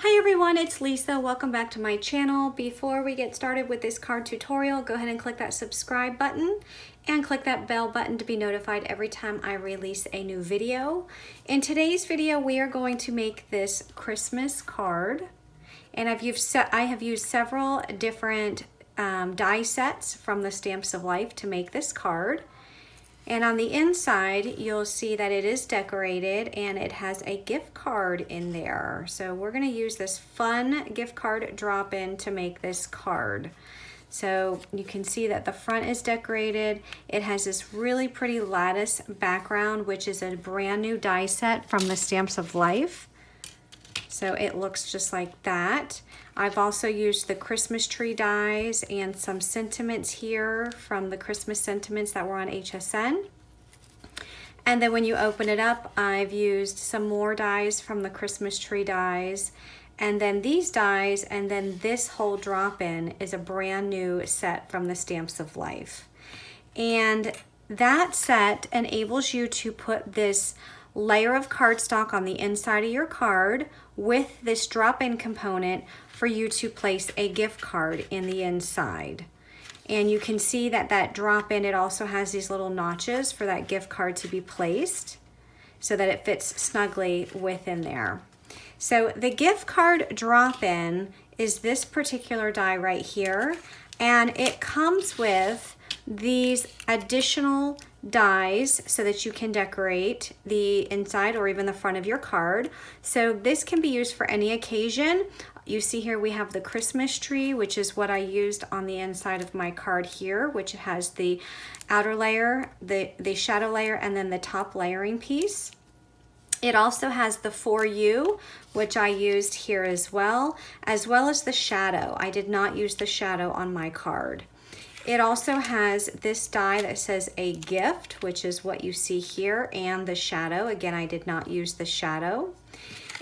Hi everyone, it's Lisa. Welcome back to my channel. Before we get started with this card tutorial, go ahead and click that subscribe button and click that bell button to be notified every time I release a new video. In today's video, we are going to make this Christmas card. And I have used several different die sets from the Stamps of Life to make this card. And on the inside, you'll see that it is decorated and it has a gift card in there. So we're gonna use this fun gift card drop-in to make this card. So you can see that the front is decorated. It has this really pretty lattice background, which is a brand new die set from the Stamps of Life. So it looks just like that. I've also used the Christmas tree dies and some sentiments here from the Christmas sentiments that were on HSN. And then when you open it up, I've used some more dies from the Christmas tree dies. And then these dies, and then this whole drop-in is a brand new set from the Stamps of Life. And that set enables you to put this layer of cardstock on the inside of your card with this drop-in component for you to place a gift card in the inside. And you can see that that drop-in, it also has these little notches for that gift card to be placed so that it fits snugly within there. So the gift card drop-in is this particular die right here, and it comes with these additional dies so that you can decorate the inside or even the front of your card. So this can be used for any occasion. You see here we have the Christmas tree, which is what I used on the inside of my card here, which has the outer layer, the shadow layer, and then the top layering piece. It also has the For You, which I used here as well as the shadow. I did not use the shadow on my card. It also has this die that says a gift, which is what you see here, and the shadow. Again, I did not use the shadow.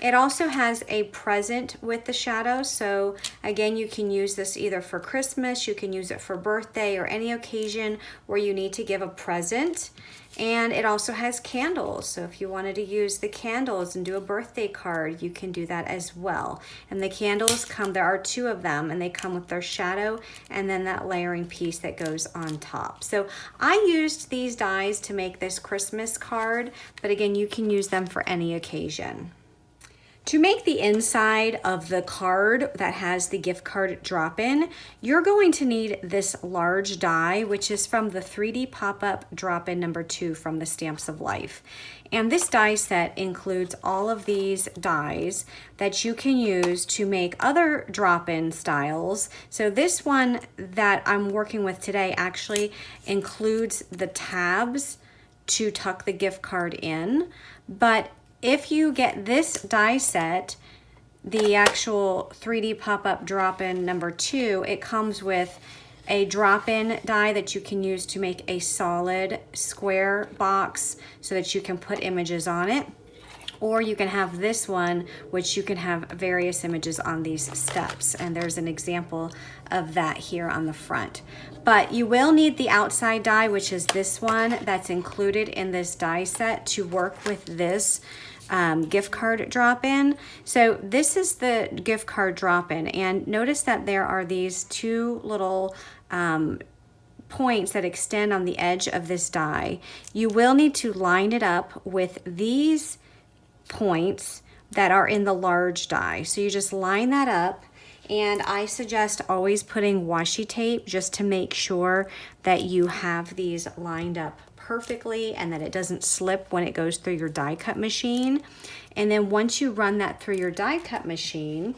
It also has a present with the shadow. So again, you can use this either for Christmas, you can use it for birthday or any occasion where you need to give a present. And it also has candles. So if you wanted to use the candles and do a birthday card, you can do that as well. And the candles come, there are two of them, and they come with their shadow and then that layering piece that goes on top. So I used these dies to make this Christmas card, but again, you can use them for any occasion. To make the inside of the card that has the gift card drop-in, you're going to need this large die, which is from the 3D pop-up drop-in number 2 from the Stamps of Life. And this die set includes all of these dies that you can use to make other drop-in styles. So this one that I'm working with today actually includes the tabs to tuck the gift card in, but if you get this die set, the actual 3D pop-up drop-in number 2, it comes with a drop-in die that you can use to make a solid square box so that you can put images on it. Or you can have this one, which you can have various images on these steps. And there's an example of that here on the front. But you will need the outside die, which is this one that's included in this die set to work with this gift card drop-in. So this is the gift card drop-in, and notice that there are these two little points that extend on the edge of this die. You will need to line it up with these points that are in the large die. So you just line that up, and I suggest always putting washi tape just to make sure that you have these lined up perfectly and that it doesn't slip when it goes through your die cut machine. And then once you run that through your die cut machine,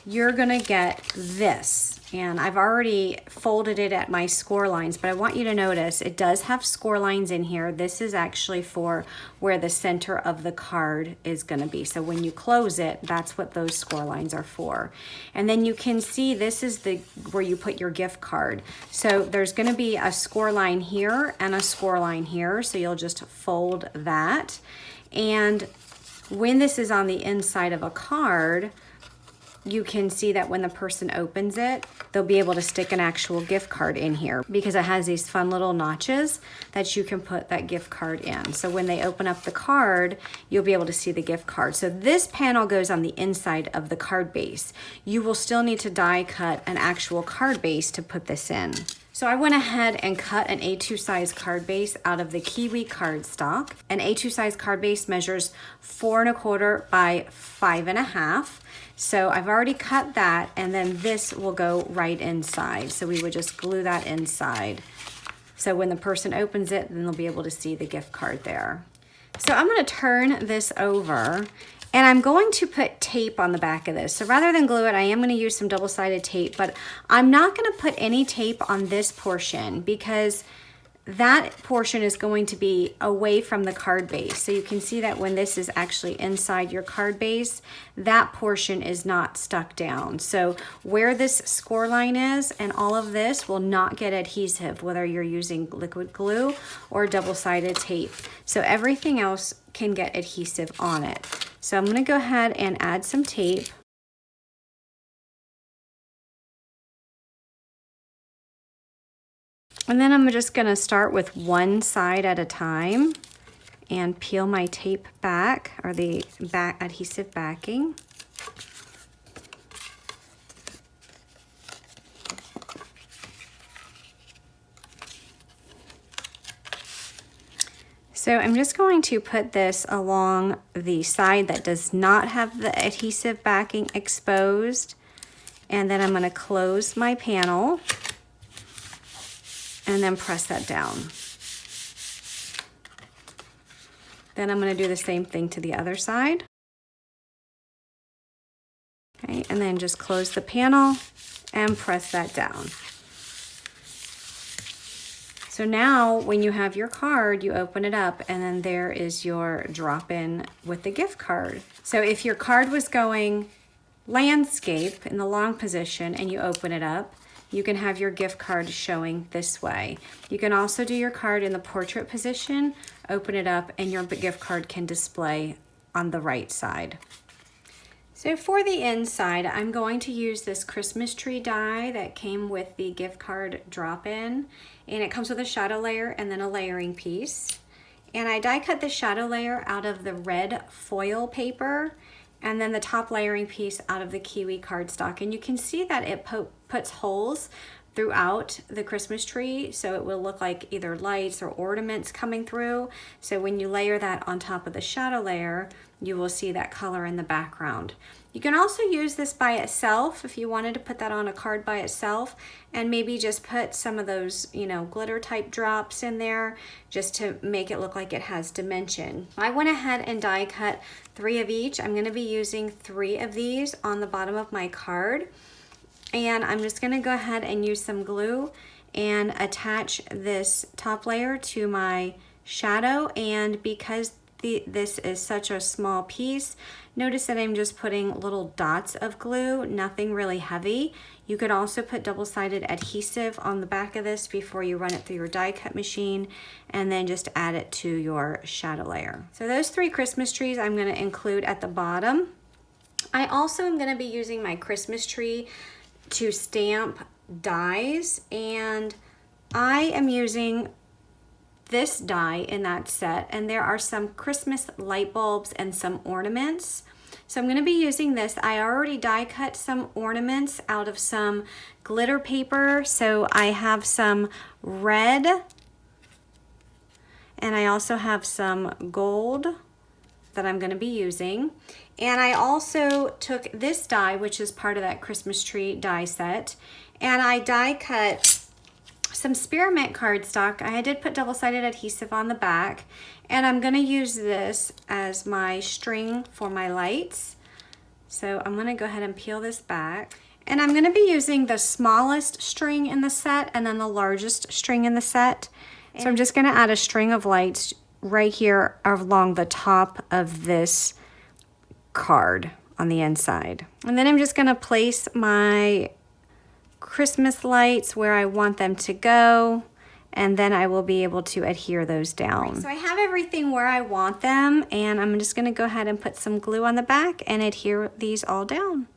you're gonna get this. And I've already folded it at my score lines, but I want you to notice it does have score lines in here. This is actually for where the center of the card is gonna be. So when you close it, that's what those score lines are for. And then you can see this is where you put your gift card. So there's gonna be a score line here and a score line here. So you'll just fold that. And when this is on the inside of a card, you can see that when the person opens it, they'll be able to stick an actual gift card in here because it has these fun little notches that you can put that gift card in. So when they open up the card, you'll be able to see the gift card. So this panel goes on the inside of the card base. You will still need to die cut an actual card base to put this in. So I went ahead and cut an A2 size card base out of the Kiwi cardstock. An A2 size card base measures 4 1/4 by 5 1/2. So I've already cut that, and then this will go right inside. So we would just glue that inside. So when the person opens it, then they'll be able to see the gift card there. So I'm gonna turn this over, and I'm going to put tape on the back of this. So rather than glue it, I am gonna use some double-sided tape, but I'm not gonna put any tape on this portion because that portion is going to be away from the card base. So you can see that when this is actually inside your card base, that portion is not stuck down. So where this score line is and all of this will not get adhesive, whether you're using liquid glue or double-sided tape. So everything else can get adhesive on it. So I'm gonna go ahead and add some tape. And then I'm just gonna start with one side at a time and peel my tape back, or the back adhesive backing. So I'm just going to put this along the side that does not have the adhesive backing exposed. And then I'm gonna close my panel and then press that down. Then I'm gonna do the same thing to the other side. Okay, and then just close the panel and press that down. So now when you have your card, you open it up and then there is your drop-in with the gift card. So if your card was going landscape in the long position and you open it up, you can have your gift card showing this way. You can also do your card in the portrait position, open it up, and your gift card can display on the right side. So for the inside, I'm going to use this Christmas tree die that came with the gift card drop-in, and it comes with a shadow layer and then a layering piece. And I die cut the shadow layer out of the red foil paper, and then the top layering piece out of the Kiwi cardstock. And you can see that it puts holes throughout the Christmas tree, so it will look like either lights or ornaments coming through. So when you layer that on top of the shadow layer, you will see that color in the background. You can also use this by itself if you wanted to put that on a card by itself, and maybe just put some of those, you know, glitter type drops in there just to make it look like it has dimension. I went ahead and die cut 3 of each. I'm going to be using 3 of these on the bottom of my card, and I'm just going to go ahead and use some glue and attach this top layer to my shadow. And because this is such a small piece, notice that I'm just putting little dots of glue, nothing really heavy. You could also put double-sided adhesive on the back of this before you run it through your die cut machine, and then just add it to your shadow layer. So those 3 Christmas trees I'm going to include at the bottom. I also am going to be using my Christmas tree to stamp dies, and I am using this die in that set, and there are some Christmas light bulbs and some ornaments. So I'm going to be using this. I already die cut some ornaments out of some glitter paper. So I have some red, and I also have some gold that I'm going to be using. And I also took this die, which is part of that Christmas tree die set, and I die cut some spearmint cardstock. I did put double-sided adhesive on the back, and I'm going to use this as my string for my lights. So I'm going to go ahead and peel this back, and I'm going to be using the smallest string in the set and then the largest string in the set. So I'm just going to add a string of lights right here along the top of this card on the inside. And then I'm just going to place my Christmas lights where I want them to go, and then I will be able to adhere those down. So I have everything where I want them, and I'm just going to go ahead and put some glue on the back and adhere these all down.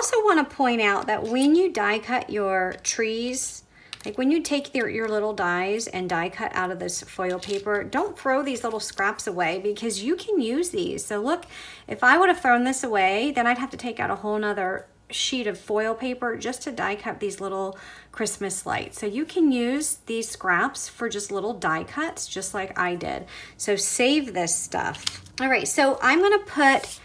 also want to point out that when you die cut your trees, like when you take your little dies and die cut out of this foil paper, don't throw these little scraps away because you can use these. So look, if I would have thrown this away, then I'd have to take out a whole nother sheet of foil paper just to die cut these little Christmas lights. So you can use these scraps for just little die cuts, just like I did. So save this stuff. All right, so I'm gonna put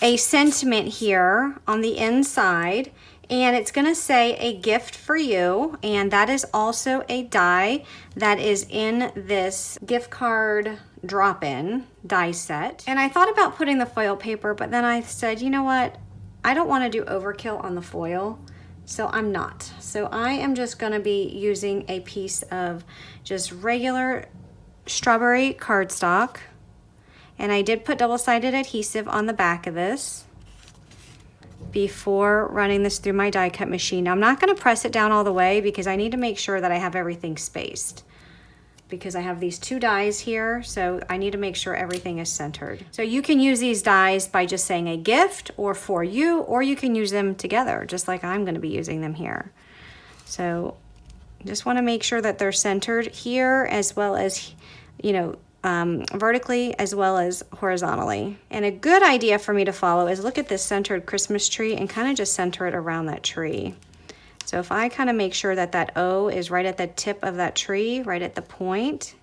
a sentiment here on the inside, and it's gonna say a gift for you, and that is also a die that is in this gift card drop-in die set. And I thought about putting the foil paper, but then I said, you know what? I don't want to do overkill on the foil, so I'm not. So I am just going to be using a piece of just regular strawberry cardstock, and I did put double-sided adhesive on the back of this before running this through my die cut machine. Now, I'm not going to press it down all the way because I need to make sure that I have everything spaced, because I have these two dies here, so I need to make sure everything is centered. So you can use these dies by just saying a gift or for you, or you can use them together, just like I'm gonna be using them here. So just wanna make sure that they're centered here, as well as, you know, vertically as well as horizontally. And a good idea for me to follow is look at this centered Christmas tree and kind of just center it around that tree. So if I kind of make sure that that O is right at the tip of that tree, right at the point,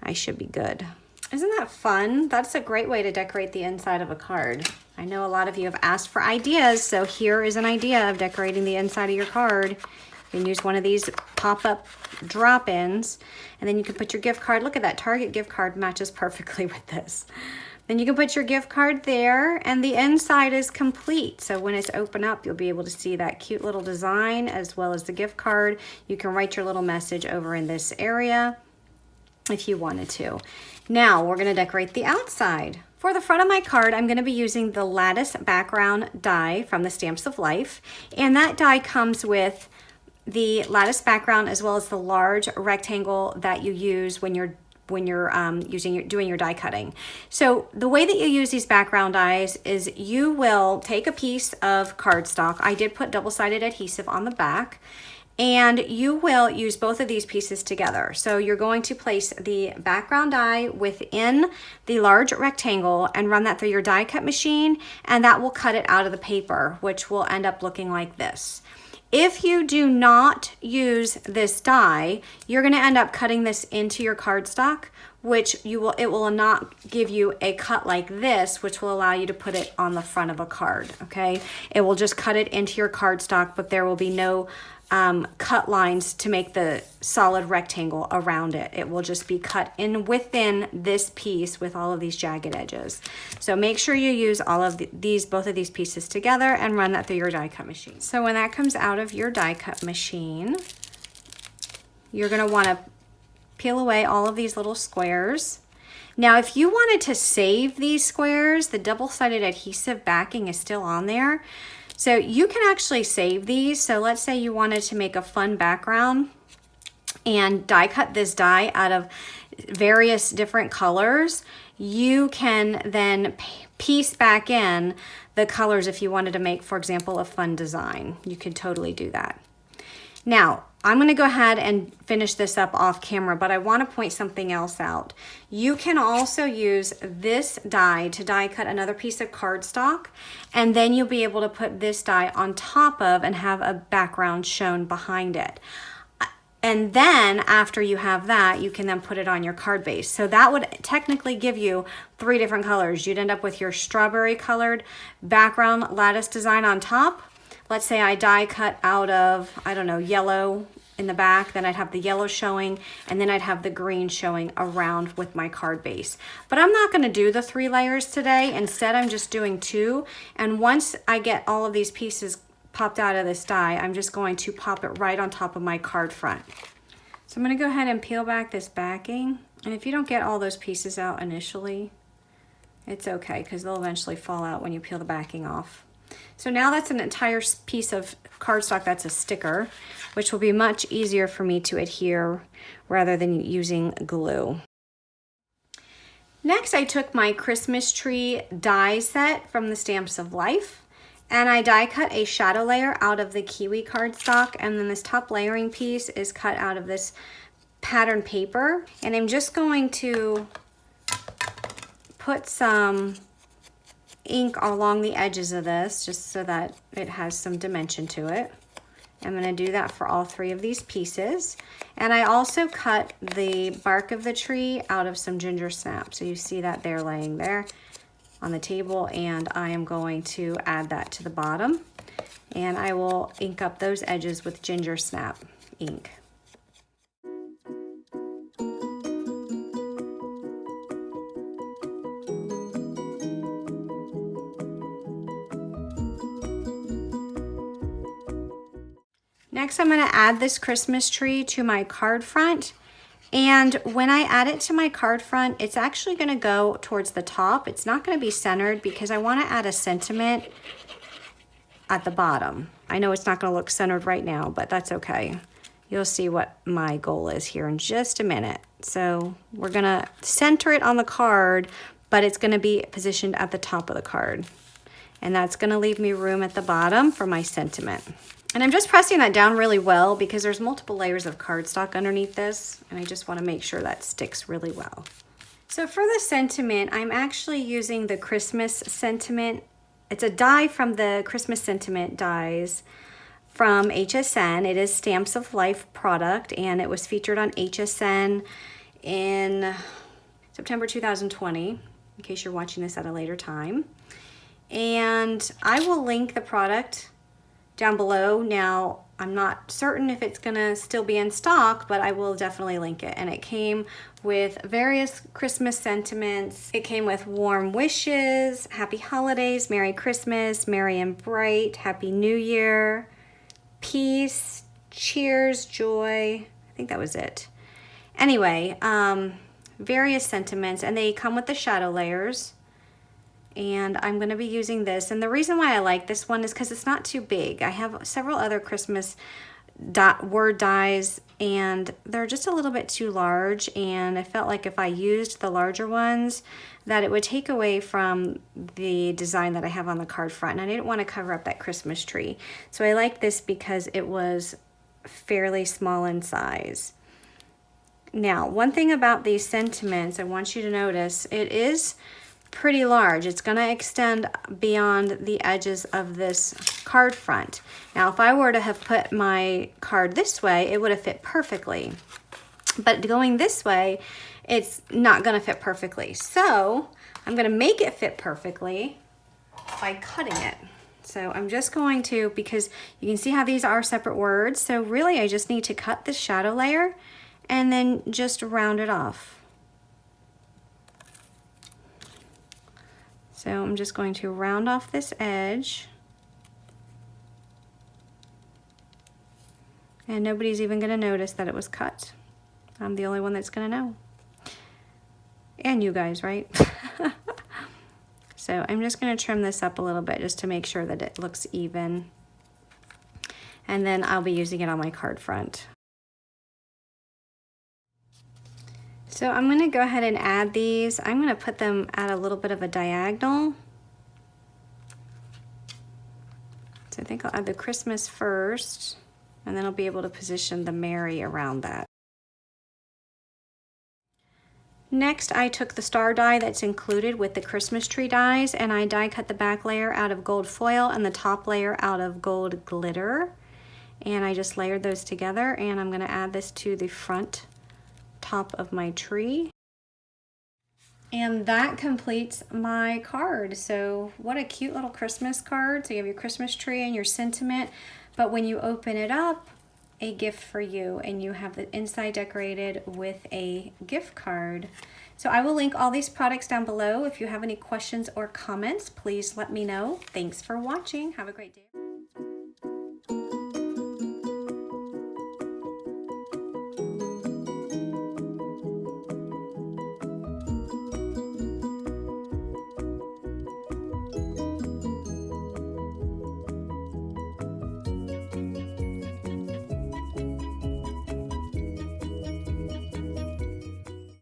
I should be good. Isn't that fun? That's a great way to decorate the inside of a card. I know a lot of you have asked for ideas, so here is an idea of decorating the inside of your card. You can use one of these pop-up drop-ins, and then you can put your gift card. Look at that, Target gift card matches perfectly with this. Then you can put your gift card there, and the inside is complete. So when it's open up, you'll be able to see that cute little design as well as the gift card. You can write your little message over in this area if you wanted to. Now we're gonna decorate the outside. For the front of my card, I'm gonna be using the Lattice background die from the Stamps of Life. And that die comes with the lattice background as well as the large rectangle that you use when you're doing your die cutting. So the way that you use these background dies is you will take a piece of cardstock. I did put double-sided adhesive on the back, and you will use both of these pieces together. So you're going to place the background die within the large rectangle and run that through your die cut machine, and that will cut it out of the paper, which will end up looking like this. If you do not use this die, you're gonna end up cutting this into your cardstock, which it will not give you a cut like this, which will allow you to put it on the front of a card, okay? It will just cut it into your cardstock, but there will be no cut lines to make the solid rectangle around it. It will just be cut in within this piece with all of these jagged edges. So make sure you use all of both of these pieces together and run that through your die cut machine. So when that comes out of your die cut machine, you're gonna wanna peel away all of these little squares. Now, if you wanted to save these squares, the double-sided adhesive backing is still on there. So you can actually save these. So let's say you wanted to make a fun background and die cut this die out of various different colors. You can then piece back in the colors if you wanted to make, for example, a fun design. You could totally do that. Now, I'm gonna go ahead and finish this up off camera, but I wanna point something else out. You can also use this die to die cut another piece of cardstock, and then you'll be able to put this die on top of and have a background shown behind it. And then after you have that, you can then put it on your card base. So that would technically give you 3 different colors. You'd end up with your strawberry colored background lattice design on top. Let's say I die cut out of, I don't know, yellow in the back, then I'd have the yellow showing, and then I'd have the green showing around with my card base. But I'm not gonna do the 3 layers today. Instead, I'm just doing 2. And once I get all of these pieces popped out of this die, I'm just going to pop it right on top of my card front. So I'm gonna go ahead and peel back this backing. And if you don't get all those pieces out initially, it's okay, because they'll eventually fall out when you peel the backing off. So now that's an entire piece of cardstock that's a sticker, which will be much easier for me to adhere rather than using glue. Next, I took my Christmas tree die set from the Stamps of Life, And I die cut a shadow layer out of the kiwi cardstock, and then this top layering piece is cut out of this pattern paper. And I'm just going to put some ink along the edges of this just so that it has some dimension to it. I'm going to do that for all 3 of these pieces. And I also cut the bark of the tree out of some ginger snap. So you see that there laying there on the table, and I am going to add that to the bottom. And I will ink up those edges with ginger snap ink. Next, I'm going to add this Christmas tree to my card front. And when I add it to my card front, it's actually going to go towards the top. It's not going to be centered because I want to add a sentiment at the bottom. I know it's not going to look centered right now, but that's okay. You'll see what my goal is here in just a minute. So we're going to center it on the card, but it's going to be positioned at the top of the card. And that's going to leave me room at the bottom for my sentiment. And I'm just pressing that down really well because there's multiple layers of cardstock underneath this, and I just want to make sure that sticks really well. So for the sentiment, I'm actually using the Christmas sentiment. It's a die from the Christmas sentiment dies from HSN. It is Stamps of Life product, and it was featured on HSN in September 2020, in case you're watching this at a later time. And I will link the product down below. Now, I'm not certain if it's gonna still be in stock, but I will definitely link it. And it came with various Christmas sentiments. It came with warm wishes, happy holidays, Merry Christmas, merry and bright, Happy New Year, peace, cheers, joy. I think that was it. Anyway, various sentiments, and they come with the shadow layers. And I'm going to be using this, and the reason why I like this one is because it's not too big. I have several other Christmas word dies, and they're just a little bit too large, and I felt like if I used the larger ones that it would take away from the design that I have on the card front, and I didn't want to cover up that Christmas tree. So I like this because it was fairly small in size. Now, one thing about these sentiments I want you to notice, it is pretty large. It's going to extend beyond the edges of this card front. Now, if I were to have put my card this way, it would have fit perfectly. But going this way, it's not going to fit perfectly. So I'm going to make it fit perfectly by cutting it. So I'm just going to, because you can see how these are separate words. So really, I just need to cut this shadow layer and then just round it off. So I'm just going to round off this edge. And nobody's even going to notice that it was cut. I'm the only one that's going to know. And you guys, right? So I'm just going to trim this up a little bit just to make sure that it looks even. And then I'll be using it on my card front. So I'm going to go ahead and add these. I'm going to put them at a little bit of a diagonal. So I think I'll add the Christmas first, and then I'll be able to position the Merry around that. Next, I took the star die that's included with the Christmas tree dies, and I die cut the back layer out of gold foil and the top layer out of gold glitter. And I just layered those together, and I'm going to add this to the front top of my tree. And that completes my card. So what a cute little Christmas card. So you have your Christmas tree and your sentiment, but when you open it up, a gift for you, and you have the inside decorated with a gift card. So I will link all these products down below. If you have any questions or comments, please let me know. Thanks for watching. Have a great day.